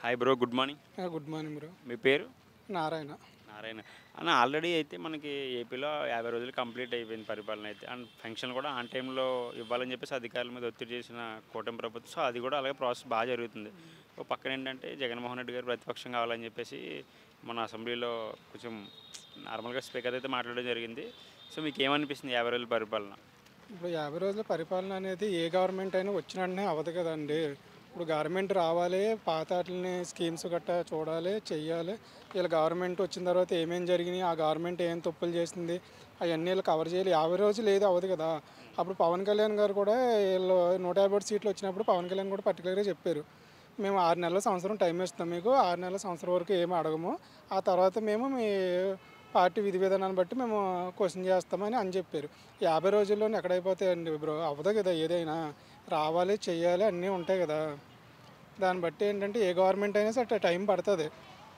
Hi bro. Good morning. Good morning bro. మీ పేరు? నారాయణ. నారాయణ. అన్న ఆల్రెడీ అయితే మనకి ఏపీలో 50 రోజులు కంప్లీట్ అయిపోయింది పరిపాలన అయితే. అండ్ పెన్షన్ కూడా ఆన్ టైంలో ఇవ్వాలని చెప్పేసి అధికారుల మీద ఒత్తిడి చేసిన కూటమి ప్రభుత్వం. సో అది కూడా అలాగే ప్రాసెస్ బాగా జరుగుతుంది. ఓ పక్కన ఏంటంటే జగన్మోహన్ రెడ్డి గారు ప్రతిపక్షం కావాలని చెప్పేసి మన అసెంబ్లీలో కొంచెం నార్మల్గా స్పీకర్ అయితే మాట్లాడడం జరిగింది. సో మీకు ఏమనిపిస్తుంది 50 రోజుల పరిపాలన? ఇప్పుడు 50 రోజుల పరిపాలన అనేది ఏ గవర్నమెంట్ అయినా వచ్చిన వెంటనే అవ్వదు కదండి. ఇప్పుడు గవర్నమెంట్ రావాలి, పాత వాటిని స్కీమ్స్ గట్టా చూడాలి, చెయ్యాలి. వీళ్ళ గవర్నమెంట్ వచ్చిన తర్వాత ఏమేమి జరిగినాయి, ఆ గవర్నమెంట్ ఏం తప్పులు చేసింది, అవన్నీ వీళ్ళు కవర్ చేయాలి. 50 రోజులు ఏది అవ్వదు కదా. అప్పుడు పవన్ కళ్యాణ్ గారు కూడా వీళ్ళు 150 సీట్లు వచ్చినప్పుడు పవన్ కళ్యాణ్ కూడా పర్టికులర్గా చెప్పారు, మేము 6 నెలల సంవత్సరం టైం ఇస్తాం, మీకు 6 నెలల సంవత్సరం వరకు ఏమి అడగము, ఆ తర్వాత మేము మీ పార్టీ విధి విధానాన్ని బట్టి మేము క్వశ్చన్ చేస్తామని అని చెప్పారు. 50 రోజుల్లోనే ఎక్కడైపోతాయండి బ్రో, అవ్వదు కదా. ఏదైనా రావాలి, చెయ్యాలి, అన్నీ ఉంటాయి కదా. దాన్ని బట్టి ఏంటంటే ఏ గవర్నమెంట్ అయినా సరే టైం పడుతుంది.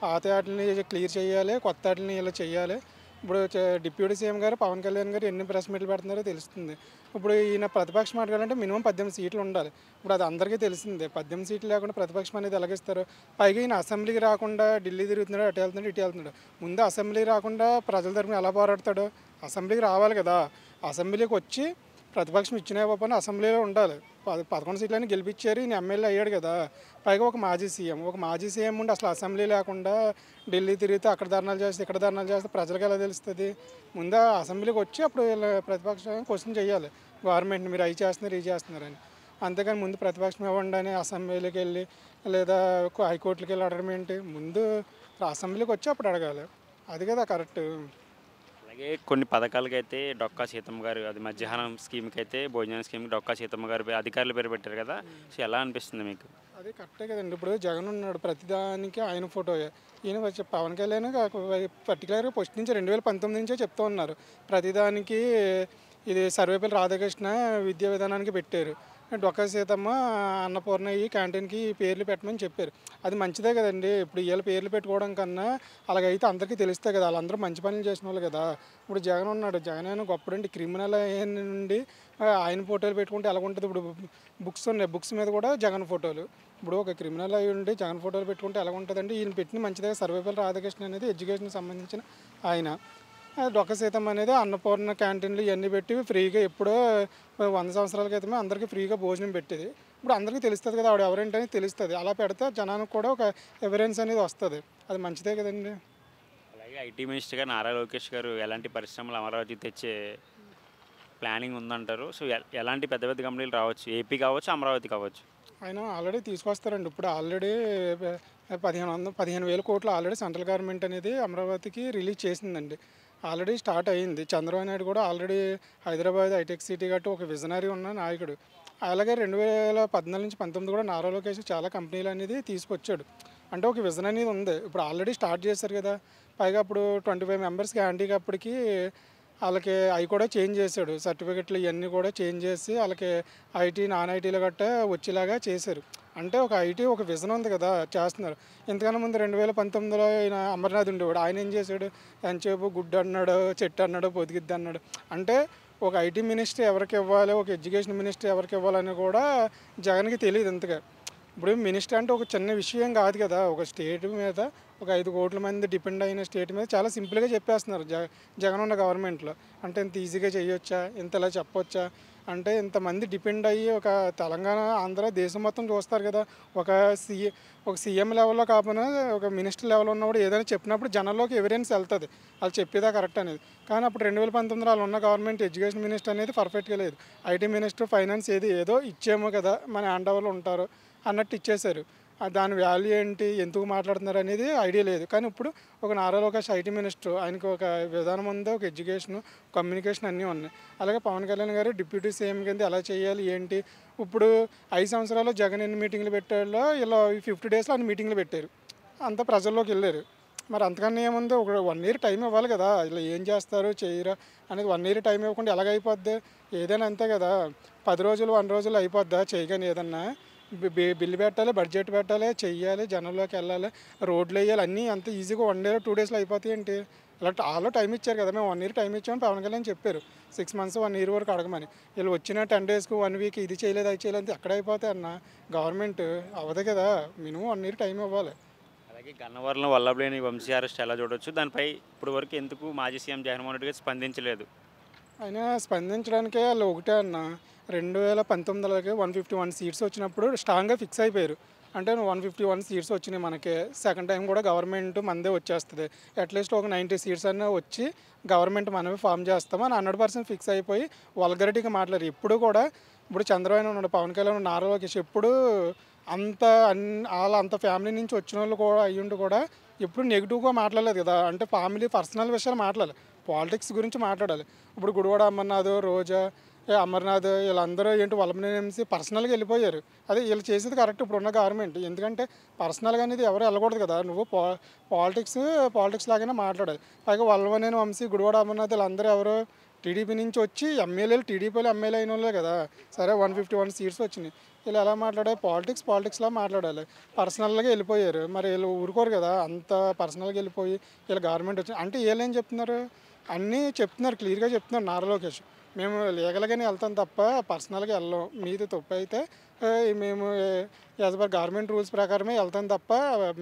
పాత వాటిని క్లియర్ చేయాలి, కొత్త వాటిని ఇలా చెయ్యాలి. ఇప్పుడు డిప్యూటీ సీఎం గారు పవన్ కళ్యాణ్ గారు ఎన్ని ప్రెస్ మీట్లు పెడుతున్నారో తెలుస్తుంది. ఇప్పుడు ఈయన ప్రతిపక్షం అడగాలంటే మినిమం 18 సీట్లు ఉండాలి. ఇప్పుడు అది అందరికీ తెలిసిందే. 18 సీట్లు లేకుండా ప్రతిపక్షం అనేది ఎలాగిస్తారు? పైగా ఈయన అసెంబ్లీకి రాకుండా ఢిల్లీ తిరుగుతున్నాడు, అటు వెళ్తున్నాడు, ఇటు వెళ్తున్నాడు. ముందు అసెంబ్లీ రాకుండా ప్రజల తరపున ఎలా పోరాడతాడు? అసెంబ్లీకి రావాలి కదా. అసెంబ్లీకి వచ్చి ప్రతిపక్షం ఇచ్చిన ఇవ్వకపోయినా అసెంబ్లీలో ఉండాలి. 11 సీట్లని గెలిపించారు, ఈయన ఎమ్మెల్యే అయ్యాడు కదా. పైగా ఒక మాజీ సీఎం ఉండి అసలు అసెంబ్లీ లేకుండా ఢిల్లీ తిరిగితే అక్కడ ధర్నాలు చేస్తే ఇక్కడ ధర్నాలు చేస్తే ప్రజలకు ఎలా తెలుస్తుంది? ముందు అసెంబ్లీకి వచ్చి అప్పుడు వీళ్ళ ప్రతిపక్షం క్వశ్చన్ చేయాలి గవర్నమెంట్ని, మీరు అవి చేస్తున్నారు, ఇవి చేస్తున్నారని. అంతేగాని ముందు ప్రతిపక్షం ఇవ్వండి అని అసెంబ్లీకి వెళ్ళి లేదా హైకోర్టుకి వెళ్ళి అడగడం ఏంటి? ముందు అసెంబ్లీకి వచ్చి అప్పుడు అడగాలి. అది కదా కరెక్ట్. అలాగే కొన్ని పథకాలకైతే డొక్కా సీతమ్మ గారు, అది మధ్యాహ్నం స్కీమ్కి అయితే భోజనం స్కీమ్కి డొక్కా సీతమ్మ గారు అధికారుల పేరు పెట్టారు కదా. సో ఎలా అనిపిస్తుంది మీకు? అది కరెక్టే కదండి. ఇప్పుడు జగన్ ఉన్నాడు, ప్రతిదానికి ఆయన ఫోటోయే. ఈయన వచ్చి పవన్ కళ్యాణ్ పర్టికులర్గా ఫస్ట్ నుంచి 2019 నుంచే చెప్తూ ఉన్నారు, ప్రతిదానికి ఇది సర్వేపల్లి రాధాకృష్ణ విద్యా విధానానికి పెట్టారు, డొక్కా సీతమ్మ అన్నపూర్ణ ఈ క్యాంటీన్కి ఈ పేర్లు పెట్టమని చెప్పారు. అది మంచిదే కదండి. ఇప్పుడు వీళ్ళ పేర్లు పెట్టుకోవడం కన్నా అలాగైతే అందరికీ తెలుస్తాయి కదా, వాళ్ళందరూ మంచి పనులు చేసిన వాళ్ళు కదా. ఇప్పుడు జగన్ ఉన్నాడు, జగన్ అయినా గొప్పడండి. క్రిమినల్ నుండి ఆయన ఫోటోలు పెట్టుకుంటే ఎలా ఉంటుంది? ఇప్పుడు బుక్స్ ఉన్నాయి, బుక్స్ మీద కూడా జగన్ ఫోటోలు. ఇప్పుడు ఒక క్రిమినల్ అయి ఉండి జగన్ ఫోటోలు పెట్టుకుంటే ఎలా ఉంటుందండి? ఈయన పెట్టిన మంచిదే. సర్వేపల్లి రాధాకృష్ణ అనేది ఎడ్యుకేషన్కి సంబంధించిన ఆయన. డొక్క సీతమ్మ అనేది అన్నపూర్ణ క్యాంటీన్లు ఇవన్నీ పెట్టి ఫ్రీగా ఎప్పుడో 100 సంవత్సరాల క్రితమే అందరికీ ఫ్రీగా భోజనం పెట్టేది. ఇప్పుడు అందరికీ తెలుస్తుంది కదా ఆవిడ ఎవరేంటని తెలుస్తుంది. అలా పెడితే జనానికి కూడా ఒక ఎవిడెన్స్ అనేది వస్తుంది. అది మంచిదే కదండి. అలాగే ఐటీ మినిస్టర్గా నారా లోకేష్ గారు ఎలాంటి పరిశ్రమలు అమరావతి తెచ్చే ప్లానింగ్ ఉందంటారు? సో ఎలాంటి పెద్ద పెద్ద కంపెనీలు రావచ్చు? ఏపీ కావచ్చు, అమరావతి కావచ్చు. ఆయన ఆల్రెడీ తీసుకొస్తారండి. ఇప్పుడు ఆల్రెడీ 15,000 కోట్లు ఆల్రెడీ సెంట్రల్ గవర్నమెంట్ అనేది అమరావతికి రిలీజ్ చేసిందండి. ఆల్రెడీ స్టార్ట్ అయ్యింది. చంద్రబాబు నాయుడు కూడా ఆల్రెడీ హైదరాబాద్ హైటెక్ సిటీ గట్టు ఒక విజనరీ ఉన్న నాయకుడు. అలాగే 2014 నుంచి 19 కూడా నారా లోకేష్ చాలా కంపెనీలు అనేది తీసుకొచ్చాడు. అంటే ఒక విజన్ అనేది ఉంది. ఇప్పుడు ఆల్రెడీ స్టార్ట్ చేశారు కదా. పైగా ఇప్పుడు 25 మెంబర్స్కి హ్యాండిక్యాప్డ్కి వాళ్ళకి అవి కూడా చేంజ్ చేశాడు. సర్టిఫికెట్లు ఇవన్నీ కూడా చేంజ్ చేసి వాళ్ళకి ఐటీ నాన్ ఐటీలు గట్టా వచ్చేలాగా చేశారు. అంటే ఒక ఐటీ ఒక విజన్ ఉంది కదా, చేస్తున్నారు. ఇంతకన్నా ముందు 2019లో ఆయన అమర్నాథ్ ఉండేవాడు. ఆయన ఏం చేశాడు? ఎంతసేపు గుడ్డు అన్నాడు, చెట్టు అన్నాడు, పొదిగిద్ది అన్నాడు. అంటే ఒక ఐటీ మినిస్టర్ ఎవరికి ఇవ్వాలి, ఒక ఎడ్యుకేషన్ మినిస్టర్ ఎవరికి ఇవ్వాలని కూడా జగన్కి తెలియదు ఇంతగా. ఇప్పుడు మినిస్టర్ అంటే ఒక చిన్న విషయం కాదు కదా. ఒక స్టేట్ మీద ఒక 5 కోట్ల మంది డిపెండ్ అయిన స్టేట్ మీద చాలా సింపుల్గా చెప్పేస్తున్నారు జగన్ ఉన్న గవర్నమెంట్లో. అంటే ఇంత ఈజీగా చేయొచ్చా, ఇంతలా చెప్పొచ్చా? అంటే ఇంతమంది డిపెండ్ అయ్యి ఒక తెలంగాణ, ఆంధ్ర, దేశం మొత్తం చూస్తారు కదా. ఒక సీఎం లెవెల్లో కాకపోయినా ఒక మినిస్టర్ లెవెల్లో ఉన్నప్పుడు ఏదైనా చెప్పినప్పుడు జనాల్లోకి ఎవిడెన్స్ వెళ్తుంది, వాళ్ళు చెప్పేదా కరెక్ట్ అనేది. కానీ అప్పుడు 2019 వాళ్ళు ఉన్న గవర్నమెంట్ ఎడ్యుకేషన్ మినిస్టర్ అనేది పర్ఫెక్ట్గా లేదు. ఐటీ మినిస్టర్, ఫైనాన్స్ ఏదో ఇచ్చేమో కదా, మన హ్యాండ్ ఓవర్లో ఉంటారు అన్నట్టు ఇచ్చేశారు. దాని వాల్యూ ఏంటి, ఎందుకు మాట్లాడుతున్నారు అనేది ఐడియా లేదు. కానీ ఇప్పుడు ఒక నారా లోకేష్ ఐటీ మినిస్టర్, ఆయనకు ఒక విధానం ఉంది, ఒక ఎడ్యుకేషన్, కమ్యూనికేషన్ అన్నీ ఉన్నాయి. అలాగే పవన్ కళ్యాణ్ గారు డిప్యూటీ సీఎం కింద ఎలా చేయాలి ఏంటి. ఇప్పుడు 5 సంవత్సరాల్లో జగన్ ఎన్ని మీటింగ్లు పెట్టాడో ఇలా 50 డేస్లో అన్ని మీటింగ్లు పెట్టారు, అంతా ప్రజల్లోకి వెళ్ళారు. మరి అంతకన్నా ఏముంది? ఒక 1 ఇయర్ టైం ఇవ్వాలి కదా. ఇలా ఏం చేస్తారు చేయరా అనేది 1 ఇయర్ టైం ఇవ్వకుండా ఎలాగైపోద్ది? ఏదైనా అంతే కదా. 10 రోజులు 1 రోజులు అయిపోద్దా చేయగానే ఏదన్నా? బిల్లు పెట్టాలి, బడ్జెట్ పెట్టాలి, చెయ్యాలి, జనంలోకి వెళ్ళాలి, రోడ్లు వేయాలి, అన్నీ అంత ఈజీగా 1 డే 2 డేస్లో అయిపోతాయి ఏంటి? ఇలా వాళ్ళు టైం ఇచ్చారు కదా, మేము 1 ఇయర్ టైం ఇచ్చామని పవన్ కళ్యాణ్ చెప్పారు. 6 మంత్స్ 1 ఇయర్ వరకు అడగమని. వీళ్ళు వచ్చిన 10 డేస్కి 1 వీక్ ఇది చేయలేదు అది చేయలేదు ఎక్కడ అయిపోతాయి అన్న? గవర్నమెంట్ అవ్వదు కదా, మినిమం 1 ఇయర్ టైం ఇవ్వాలి. అలాగే గన్నవరంలో వల్లభనేని వంశీ అరెస్ట్ ఎలా చూడొచ్చు? దానిపై ఇప్పటి వరకు ఎందుకు మాజీ సీఎం జగన్మోహన్ రెడ్డి గారు స్పందించలేదు? అయినా స్పందించడానికే వాళ్ళు ఒకటే అన్న, 2019లోకి 151 సీట్స్ వచ్చినప్పుడు స్ట్రాంగ్గా ఫిక్స్ అయిపోయారు. అంటే 151 సీట్స్ వచ్చినాయి మనకి, సెకండ్ టైం కూడా గవర్నమెంట్ మనదే వచ్చేస్తుంది, అట్లీస్ట్ ఒక 90 సీట్స్ అన్న వచ్చి గవర్నమెంట్ మనమే ఫామ్ చేస్తామని 100% ఫిక్స్ అయిపోయి వల్గరిటీగా మాట్లాడారు. ఇప్పుడు కూడా ఇప్పుడు చంద్రబాబు ఉన్నాడు, పవన్ కళ్యాణ్, నారా లోకేష్ ఎప్పుడు అంత వాళ్ళ అంత ఫ్యామిలీ నుంచి వచ్చిన వాళ్ళు కూడా అయ్యుండి కూడా ఎప్పుడు నెగిటివ్గా మాట్లాడలేదు కదా. అంటే ఫ్యామిలీ పర్సనల్ విషయాలు మాట్లాడాలి, పాలిటిక్స్ గురించి మాట్లాడాలి. ఇప్పుడు గుడివాడ అమర్నాథ్, రోజా, అమర్నాథ్ వీళ్ళందరూ ఏంటి వల్లభనేని పర్సనల్గా వెళ్ళిపోయారు. అదే వీళ్ళు చేసేది కరెక్ట్ ఇప్పుడు ఉన్న గవర్నమెంట్, ఎందుకంటే పర్సనల్గా అనేది ఎవరు వెళ్ళకూడదు కదా. నువ్వు పాలిటిక్స్ లాగానే మాట్లాడాలి. పైగా వల్లభనేని వంశీ, గుడివాడ అమర్నాథ్ వీళ్ళందరూ ఎవరు టీడీపీ నుంచి వచ్చి ఎమ్మెల్యేలు, టీడీపీలో ఎమ్మెల్యే అయిన వాళ్ళే కదా. సరే 151 సీట్స్ వచ్చినాయి, వీళ్ళు ఎలా మాట్లాడాలి? పాలిటిక్స్లా మాట్లాడాలి, పర్సనల్గా వెళ్ళిపోయారు. మరి వీళ్ళు ఊరుకోరు కదా, అంత పర్సనల్గా వెళ్ళిపోయి వీళ్ళు గవర్నమెంట్ వచ్చి అంటే వీళ్ళు ఏం చెప్తున్నారు? అన్నీ చెప్తున్నారు, క్లియర్గా చెప్తున్నారు నారా లోకేష్. మేము లీగల్గానే వెళ్తాం తప్ప పర్సనల్గా వెళ్ళాం, మీది తప్పు అయితే మేము యాజ్ పర్ గవర్నమెంట్ రూల్స్ ప్రకారమే వెళ్తాం తప్ప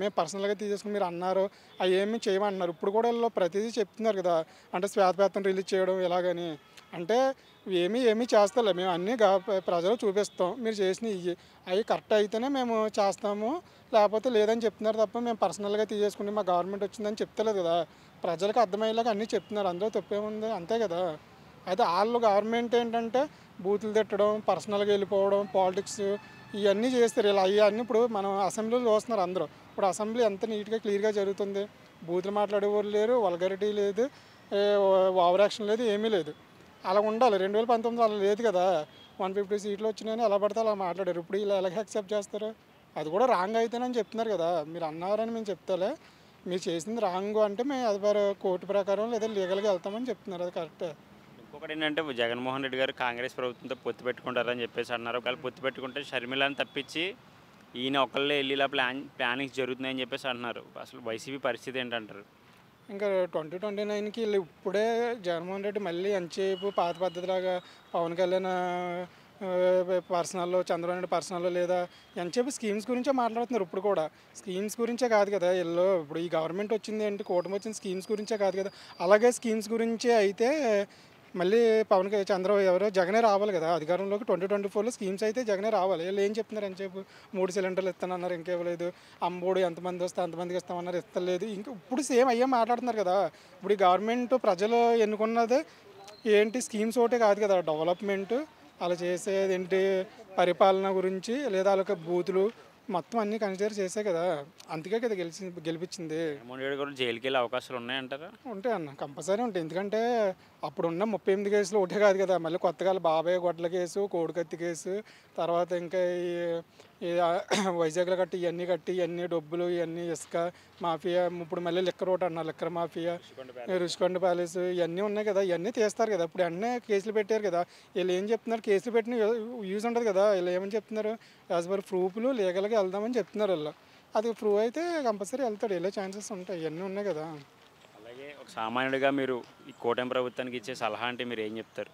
మేము పర్సనల్గా తీసేసుకుని మీరు అన్నారు అవి ఏమి చేయమంటున్నారు. ఇప్పుడు కూడా వీళ్ళు ప్రతిదీ చెప్తున్నారు కదా, అంటే శ్వేతపత్రం రిలీజ్ చేయడం ఇలాగని. అంటే ఏమీ చేస్తలే, మేము అన్నీ ప్రజలు చూపిస్తాం, మీరు చేసినవి ఇవి అవి కరెక్ట్ అయితేనే మేము చేస్తాము, లేకపోతే లేదని చెప్తున్నారు తప్ప మేము పర్సనల్గా తీసేసుకుని మా గవర్నమెంట్ వచ్చిందని చెప్తలేదు కదా. ప్రజలకు అర్థమయ్యేలాగా అన్నీ చెప్తున్నారు, అందులో తప్పేముంది, అంతే కదా. అయితే వాళ్ళు గవర్నమెంట్ ఏంటంటే బూతులు తిట్టడం, పర్సనల్గా వెళ్ళిపోవడం, పాలిటిక్స్ ఇవన్నీ చేస్తారు. ఇలా ఇవన్నీ ఇప్పుడు మనం అసెంబ్లీలో చూస్తున్నారు అందరూ. ఇప్పుడు అసెంబ్లీ ఎంత నీట్గా క్లియర్గా జరుగుతుంది, బూతులు మాట్లాడేవాళ్ళు లేరు, వల్గరిటీ లేదు, ఓవర్ యాక్షన్ లేదు, ఏమీ లేదు. అలా ఉండాలి. 2019 అలా లేదు కదా, 150 సీట్లు వచ్చినాయని ఎలా పడితే అలా మాట్లాడారు. ఇప్పుడు ఇలా ఎలాగ యాక్సెప్ట్ చేస్తారు? అది కూడా రాంగ్ అయితేనని చెప్తున్నారు కదా, మీరు అన్నారని మేము చెప్తాలే, మీరు చేసింది రాంగ్ అంటే మేము అది కోర్టు ప్రకారం లేదా లీగల్గా వెళ్తామని చెప్తున్నారు, అది కరెక్టే. ఇంకొకటి ఏంటంటే జగన్మోహన్ రెడ్డి గారు కాంగ్రెస్ ప్రభుత్వంతో పొత్తు పెట్టుకుంటారని చెప్పేసి అన్నారు. ఒకవేళ పొత్తు పెట్టుకుంటే షర్మిలని తప్పించి ఈయన ఒకళ్ళే వెళ్ళి ఇలా ప్లానింగ్స్ జరుగుతున్నాయని చెప్పేసి అంటున్నారు. అసలు వైసీపీ పరిస్థితి ఏంటంటారు? ఇంకా 2029కి వీళ్ళు ఇప్పుడే జగన్మోహన్ రెడ్డి మళ్ళీ ఎంతసేపు పాత పద్ధతిలాగా పవన్ కళ్యాణ్ పర్సనల్లో, చంద్రబాబు నాయుడు పర్సనల్లో లేదా ఎంతసేపు స్కీమ్స్ గురించే మాట్లాడుతున్నారు. ఇప్పుడు కూడా స్కీమ్స్ గురించే కాదు కదా వీళ్ళు, ఇప్పుడు ఈ గవర్నమెంట్ వచ్చింది ఏంటి, కూటమి వచ్చిన స్కీమ్స్ గురించే కాదు కదా. అలాగే స్కీమ్స్ గురించే అయితే మళ్ళీ ఎవరో జగనే రావాలి కదా అధికారంలోకి. 2024లో స్కీమ్స్ అయితే జగనే రావాలి. వీళ్ళు ఏం చెప్తున్నారు ఎంతసేపు? 3 సిలిండర్లు ఇస్తానన్నారు, ఇంకేవ్వలేదు. అమ్మఒడి ఎంతమంది వస్తే అంతమందికి ఇస్తామన్నారు, ఇస్తలేదు. ఇంకా ఇప్పుడు సేమ్ అయ్యే మాట్లాడుతున్నారు కదా. ఇప్పుడు ఈ గవర్నమెంట్ ప్రజలు ఎన్నుకున్నది ఏంటి, స్కీమ్స్ ఒకటే కాదు కదా, డెవలప్మెంట్ అలా చేసేది ఏంటి, పరిపాలన గురించి లేదా వాళ్ళకి బూతులు మొత్తం అన్నీ కన్సిడర్ చేసే కదా, అందుకే కదా గెలిపించింది. జగన్మోహన్ రెడ్డి గారు జైలుకి వెళ్ళే అవకాశాలు ఉన్నాయంటారా? ఉంటాయి అన్న, కంపల్సరీ ఉంటాయి. ఎందుకంటే అప్పుడున్న 38 కేసులు ఒకటే కాదు కదా, మళ్ళీ కొత్తగా బాబాయ్ గొడ్ల కేసు, కోడికత్తి కేసు, తర్వాత ఇంకా ఈ వైజాగ్లో కట్టి ఇవన్నీ డబ్బులు, ఇవన్నీ ఇసుక మాఫియా, ఇప్పుడు మళ్ళీ లిక్కర్ ఒకటి అన్నారు, లిక్కర్ మాఫియా, రుషికొండ ప్యాలెస్, ఇవన్నీ ఉన్నాయి కదా, ఇవన్నీ తీస్తారు కదా. ఇప్పుడు అన్నీ కేసులు పెట్టారు కదా. వీళ్ళు ఏం చెప్తున్నారు, కేసులు పెట్టిన యూజ్ ఉంటుంది కదా, వీళ్ళు ఏమని చెప్తున్నారు, యాజ్ పర్ ప్రూఫ్లు లీగల్గా వెళ్దామని చెప్తున్నారు వీళ్ళు. అది ప్రూవ్ అయితే కంపల్సరీ వెళ్తాడు, వెళ్ళే ఛాన్సెస్ ఉంటాయి, ఇవన్నీ ఉన్నాయి కదా. అలాగే ఒక సామాన్యుడిగా మీరు ఈ కూటమి ప్రభుత్వానికి ఇచ్చే సలహా అంటే మీరు ఏం చెప్తారు?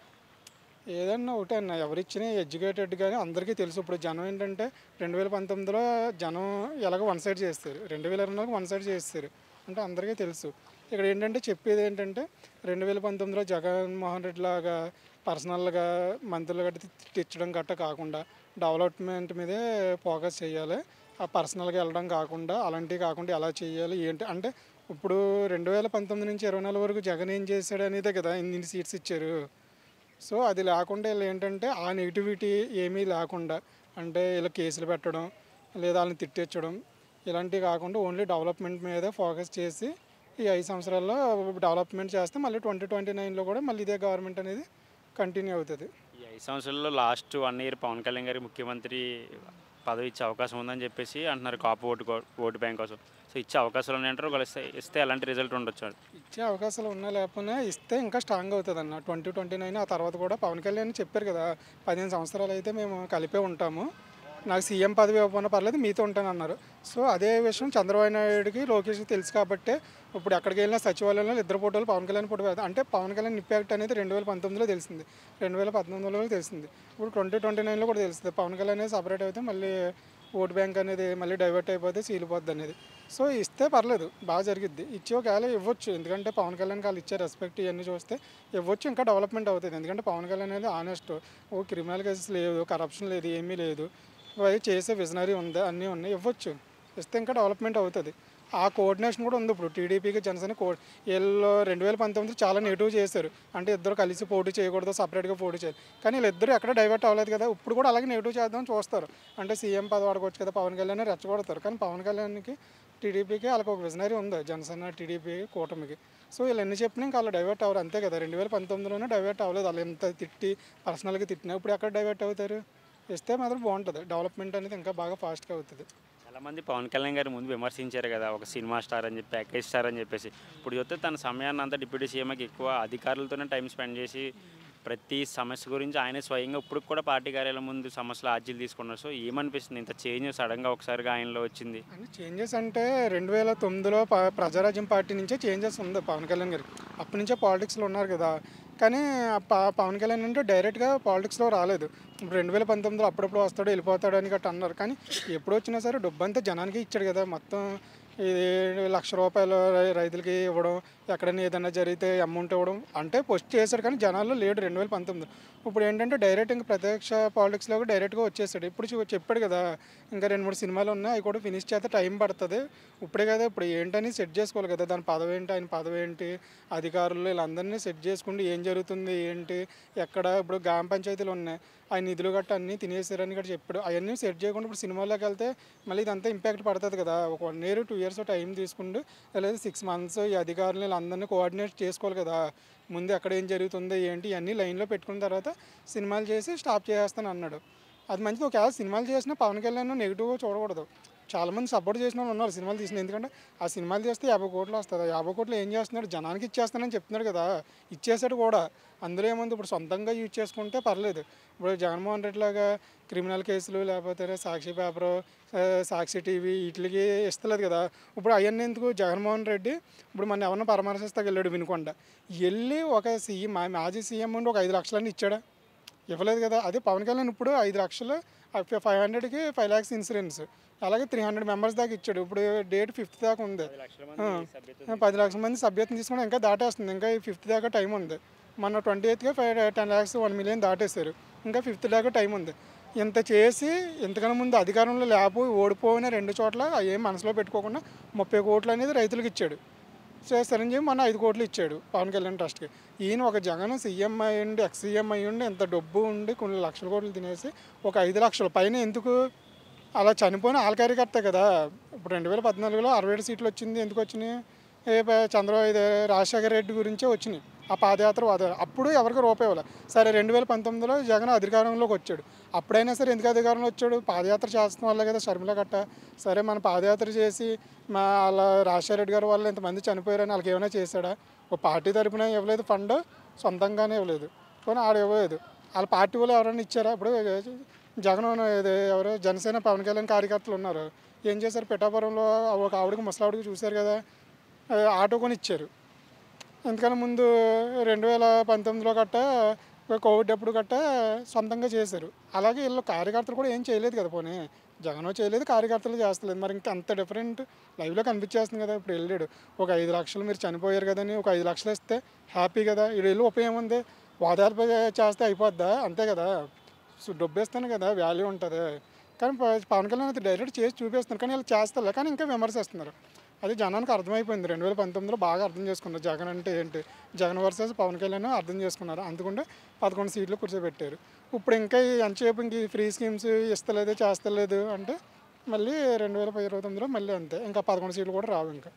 ఏదన్నా ఒకటే అన్న, ఎవరిచ్చినా ఎడ్యుకేటెడ్ కానీ అందరికీ తెలుసు. ఇప్పుడు జనం ఏంటంటే 2019లో జనం ఎలాగో వన్ సైడ్ చేస్తారు, 2020లో వన్ సైడ్ చేస్తారు అంటే అందరికీ తెలుసు. ఇక్కడ ఏంటంటే చెప్పేది ఏంటంటే 2019లో జగన్మోహన్ రెడ్డి లాగా పర్సనల్గా మంత్రులు గట్టి తెచ్చడం గట్ట కాకుండా డెవలప్మెంట్ మీదే ఫోకస్ చేయాలి. ఆ పర్సనల్గా వెళ్ళడం కాకుండా, అలాంటివి కాకుండా ఎలా చేయాలి ఏంటి అంటే, ఇప్పుడు 2019 నుంచి 2024 వరకు జగన్ ఏం చేశాడు అనేదే కదా ఇన్ని సీట్స్ ఇచ్చారు. సో అది లేకుండా వీళ్ళు ఏంటంటే ఆ నెగిటివిటీ ఏమీ లేకుండా, అంటే ఇలా కేసులు పెట్టడం లేదా వాళ్ళని తిట్టించడం ఇలాంటివి కాకుండా ఓన్లీ డెవలప్మెంట్ మీదే ఫోకస్ చేసి ఈ 5 సంవత్సరాల్లో డెవలప్మెంట్ చేస్తే మళ్ళీ 2029లో కూడా మళ్ళీ ఇదే గవర్నమెంట్ అనేది కంటిన్యూ అవుతుంది. ఈ 5 సంవత్సరాల్లో లాస్ట్ 1 ఇయర్ పవన్ కళ్యాణ్ గారికి ముఖ్యమంత్రి పదవి ఇచ్చే అవకాశం ఉందని చెప్పేసి అంటున్నారు, కాపు ఓటు బ్యాంక్ కోసం. సో ఇచ్చే అవకాశాలు ఉన్నాయంటారు, ఒకవేళ ఇస్తే ఎలాంటి రిజల్ట్ ఉండొచ్చు? ఇచ్చే అవకాశాలు ఉన్నా లేకపోయినా ఇస్తే ఇంకా స్ట్రాంగ్ అవుతుంది అన్న 2029. ఆ తర్వాత కూడా పవన్ కళ్యాణ్ చెప్పారు కదా 15 సంవత్సరాలు అయితే మేము కలిపే ఉంటాము, నాకు సీఎం పదవి ఇవ్వకపోయినా పర్లేదు మీతో ఉంటానన్నారు. సో అదే విషయం చంద్రబాబు నాయుడుకి, లోకేష్కి తెలుసు కాబట్టే ఇప్పుడు ఎక్కడికి వెళ్ళినా సచివాలయంలో ఇద్దరు ఫోటోలు పవన్ కళ్యాణ్ ఫోటో పెడతారు. అంటే పవన్ కళ్యాణ్ ఇంపాక్ట్ అనేది 2019లో తెలిసింది, 2018లో తెలిసింది, ఇప్పుడు 2029లో కూడా తెలుస్తుంది. పవన్ కళ్యాణ్ అనేది సపరేట్ అయితే మళ్ళీ ఓట్ బ్యాంక్ అనేది మళ్ళీ డైవర్ట్ అయిపోతే చీలిపోద్ది అనేది. సో ఇస్తే పర్లేదు, బాగా జరిగిద్ది. ఇచ్చి ఒకవేళ ఇవ్వచ్చు, ఎందుకంటే పవన్ కళ్యాణ్కి వాళ్ళు ఇచ్చే రెస్పెక్ట్ ఇవన్నీ చూస్తే ఇవ్వచ్చు, ఇంకా డెవలప్మెంట్ అవుతుంది. ఎందుకంటే పవన్ కళ్యాణ్ అనేది ఆనెస్ట్, ఓ క్రిమినల్ కేసెస్ లేదు, కరప్షన్ లేదు, ఏమీ లేదు, అవి చేసే విజనరీ ఉంది, అన్నీ ఉన్నాయి, ఇవ్వచ్చు. ఇస్తే ఇంకా డెవలప్మెంట్ అవుతుంది. ఆ కోఆర్డినేషన్ కూడా ఉంది. ఇప్పుడు టీడీపీకి జనసేన వీళ్ళు 2019 చాలా నెగిటివ్ చేశారు, అంటే ఇద్దరు కలిసి పోటీ చేయకూడదు, సపరేట్గా పోటీ చేయాలి. కానీ వీళ్ళిద్దరు ఎక్కడ డైవర్ట్ అవ్వలేదు కదా, ఇప్పుడు కూడా అలాగే నెగిటివ్ చేద్దామని చూస్తారు. అంటే సీఎం పదవి వాడుకోవచ్చు కదా, పవన్ కళ్యాణ్ రెచ్చగొడతారు. కానీ పవన్ కళ్యాణ్కి, టీడీపీకి వాళ్ళకి ఒక విజనరీ ఉంది, జనసేన టీడీపీ కూటమికి. సో వీళ్ళు ఎన్ని చెప్పినా ఇంకా వాళ్ళు డైవర్ట్ అవ్వరు, అంతే కదా. 2019లోనే డైవర్ట్ అవ్వలేదు, వాళ్ళు ఎంత తిట్టి పర్సనల్గా తిట్టినా ఇప్పుడు ఎక్కడ డైవర్ట్ అవుతారు. ఇస్తే మాత్రం బాగుంటుంది, డెవలప్మెంట్ అనేది ఇంకా బాగా ఫాస్ట్గా అవుతుంది. చాలామంది పవన్ కళ్యాణ్ గారి ముందు విమర్శించారు కదా, ఒక సినిమా స్టార్ అని చెప్పి, ప్యాకేజ్ స్టార్ అని చెప్పేసి. ఇప్పుడు చూస్తే తన సమయాన్ని అంతా డిప్యూటీ సీఎంకి ఎక్కువ అధికారులతోనే టైం స్పెండ్ చేసి ప్రతి సమస్య గురించి ఆయనే స్వయంగా ఇప్పుడు కూడా పార్టీ కార్యాలయం ముందు సమస్యలు ఆర్జీలు తీసుకున్నారు. సో ఏమనిపిస్తుంది ఇంత చేంజ్ సడన్గా ఒకసారిగా ఆయనలో వచ్చింది? అంటే చేంజెస్ అంటే 2009లో ప్రజారాజ్యం పార్టీ నుంచే చేంజెస్ ఉంది పవన్ కళ్యాణ్ గారికి. అప్పటి నుంచే పాలిటిక్స్లో ఉన్నారు కదా. కానీ పవన్ కళ్యాణ్ అంటే డైరెక్ట్గా పాలిటిక్స్లో రాలేదు. ఇప్పుడు 2019లో అప్పుడప్పుడు వస్తాడు వెళ్ళిపోతాడు అని గట్రా అన్నారు. కానీ ఎప్పుడు వచ్చినా సరే డబ్బు జనానికి ఇచ్చాడు కదా. మొత్తం ఇది ₹1,00,000 రైతులకి ఇవ్వడం, ఎక్కడైనా ఏదైనా జరిగితే అమౌంట్ ఇవ్వడం, అంటే పోస్ట్ చేశాడు కానీ జనాల్లో లేడు 2019. ఇప్పుడు ఏంటంటే డైరెక్ట్ ఇంకా ప్రత్యక్ష పాలిటిక్స్లోకి డైరెక్ట్గా వచ్చేసాడు. ఇప్పుడు చెప్పాడు కదా, ఇంకా 2-3 సినిమాలు ఉన్నాయి, అవి కూడా ఫినిష్ చేస్తే టైం పడుతుంది. ఇప్పుడే కదా, ఇప్పుడు ఏంటని సెట్ చేసుకోవాలి కదా, దాని పదవి ఏంటి, ఆయన పదవి ఏంటి, అధికారులు వీళ్ళందరినీ సెట్ చేసుకుంటూ ఏం జరుగుతుంది ఏంటి, ఎక్కడ ఇప్పుడు గ్రామ పంచాయతీలు ఉన్నాయి, ఆయన నిధులు గట్ట అన్నీ తినేసారని కూడా చెప్పాడు. అవన్నీ సెట్ చేయకుండా ఇప్పుడు సినిమాల్లోకి వెళ్తే మళ్ళీ ఇదంతా ఇంపాక్ట్ పడుతుంది కదా. ఒక 1 year 2 years టైం తీసుకుంటూ, లేదా 6 months ఈ అధికారులు వీళ్ళందరినీ కోఆర్డినేట్ చేసుకోవాలి కదా. ముందు ఎక్కడ ఏం జరుగుతుందో ఏంటి ఇవన్నీ లైన్లో పెట్టుకున్న తర్వాత సినిమాలు చేసి స్టాప్ చేసేస్తాను అన్నాడు. అది మంచిది. ఒకవేళ సినిమాలు చేసినా పవన్ కళ్యాణ్ నెగిటివ్గా చూడకూడదు. చాలామంది సపోర్ట్ చేసిన వాళ్ళు ఉన్నారు సినిమాలు తీసిన. ఎందుకంటే ఆ సినిమాలు చేస్తే 50 కోట్లు వస్తుంది. 50 కోట్లు ఏం చేస్తున్నాడు, జనానికి ఇచ్చేస్తానని చెప్తున్నాడు కదా, ఇచ్చేసాడు కూడా. అందులో ఏముంది, ఇప్పుడు సొంతంగా యూజ్ చేసుకుంటే పర్లేదు. ఇప్పుడు జగన్మోహన్ రెడ్డి లాగా క్రిమినల్ కేసులు, లేకపోతే సాక్షి పేపరు, సాక్షి టీవీ వీటికి ఇస్తలేదు కదా. ఇప్పుడు అవన్నీ ఎందుకు, జగన్మోహన్ రెడ్డి ఇప్పుడు మన ఎవరిని పరామర్శిస్తాకి వెళ్ళాడు వినుకొండ, వెళ్ళి ఒక సీఎం, మాజీ సీఎం ఉండి ఒక 5 లక్షలని ఇచ్చాడా? ఇవ్వలేదు కదా. అదే పవన్ కళ్యాణ్ ఇప్పుడు 5 లక్షలు, 500కి 5 lakhs ఇన్సూరెన్స్, అలాగే 300 members దాకా ఇచ్చాడు. ఇప్పుడు డేట్ 5th దాకా ఉంది. 10 లక్షల మంది సభ్యత్వం తీసుకుని ఇంకా దాటేస్తుంది. ఇంకా 5th దాకా టైం ఉంది. మన 28కి 10 lakhs 1 million దాటేశారు. ఇంకా 5th దాకా టైం ఉంది. ఇంత చేసి ఇంతకన్నా ముందు అధికారంలో లేకపోయి ఓడిపోయిన 2 చోట్ల ఏం మనసులో పెట్టుకోకుండా 30 కోట్లు అనేది రైతులకు ఇచ్చాడు. చిరంజీవి మన 5 కోట్లు ఇచ్చాడు పవన్ కళ్యాణ్ ట్రస్ట్కి. ఈయన ఒక జగన్ సీఎం అయ్యండి, ఎక్స్ సీఎం అయ్యండి, ఎంత డబ్బు ఉండి కొన్ని లక్షల కోట్లు తినేసి ఒక 5 లక్షల పైన ఎందుకు? అలా చనిపోయిన ఆల్ కార్యకర్తే కదా. ఇప్పుడు 2014లో 67 సీట్లు వచ్చింది. ఎందుకు వచ్చినాయి? రాజశేఖర రెడ్డి గురించే వచ్చినాయి. ఆ పాదయాత్ర అప్పుడు ఎవరికి రూపాయి ఇవ్వాలి. సరే 2019లో జగన్ అధికారంలోకి వచ్చాడు. అప్పుడైనా సరే ఎందుకు అధికారంలో వచ్చాడు? పాదయాత్ర చేస్తున్న వాళ్ళే కదా, షర్మిల గట్ట. సరే మన పాదయాత్ర చేసి వాళ్ళ రాజశేఖర రెడ్డి గారు వాళ్ళు ఇంతమంది చనిపోయారని వాళ్ళకి ఏమైనా చేశాడా? ఒక పార్టీ తరపున ఇవ్వలేదు, ఫండ్ సొంతంగానే ఇవ్వలేదు, కానీ ఆడ ఇవ్వలేదు. వాళ్ళ పార్టీ వాళ్ళు ఎవరైనా ఇచ్చారా? ఇప్పుడు జగన్ ఎవరు జనసేన పవన్ కళ్యాణ్ కార్యకర్తలు ఉన్నారు, ఏం చేశారు? పిఠాపురంలో ఒక ఆవిడకి ముసలావిడికి చూశారు కదా, ఆటో కొని ఇచ్చారు. ఎందుకని ముందు 2019లో గట్ట కోవిడ్ అప్పుడు గట్ట సొంతంగా చేశారు. అలాగే వీళ్ళు కార్యకర్తలు కూడా ఏం చేయలేదు కదా. పోనీ జగన్ చేయలేదు, కార్యకర్తలు చేస్తలేదు. మరి ఇంకా అంత డిఫరెంట్ లైవ్లో కనిపించేస్తుంది కదా. ఇప్పుడు వెళ్ళాడు, ఒక 5 లక్షలు మీరు చనిపోయారు కదని ఒక 5 లక్షలు ఇస్తే హ్యాపీ కదా. వీడు వెళ్ళి ఉపయోగం ఉంది, వాదాలు చేస్తే అయిపోద్దా? అంతే కదా. సో డబ్బు ఇస్తాను కదా, వాల్యూ ఉంటుంది. కానీ పవన్ కళ్యాణ్ అయితే డైరెక్ట్ చేసి చూపిస్తున్నారు, కానీ వీళ్ళు చేస్తారు, కానీ ఇంకా విమర్శిస్తున్నారు. అది జనానికి అర్థమైపోయింది. 2019లో బాగా అర్థం చేసుకున్నారు జగన్ అంటే ఏంటి, జగన్ వర్సెస్ పవన్ కళ్యాణ్ అర్థం చేసుకున్నారు. అందుకుంటే 11 సీట్లు కూర్చోబెట్టారు. ఇప్పుడు ఇంకా ఎంతసేపు ఇంక ఫ్రీ స్కీమ్స్ ఇస్తలేదు, చేస్తలేదు అంటే మళ్ళీ 2029లో మళ్ళీ అంతే, ఇంకా 11 సీట్లు కూడా రావు ఇంకా.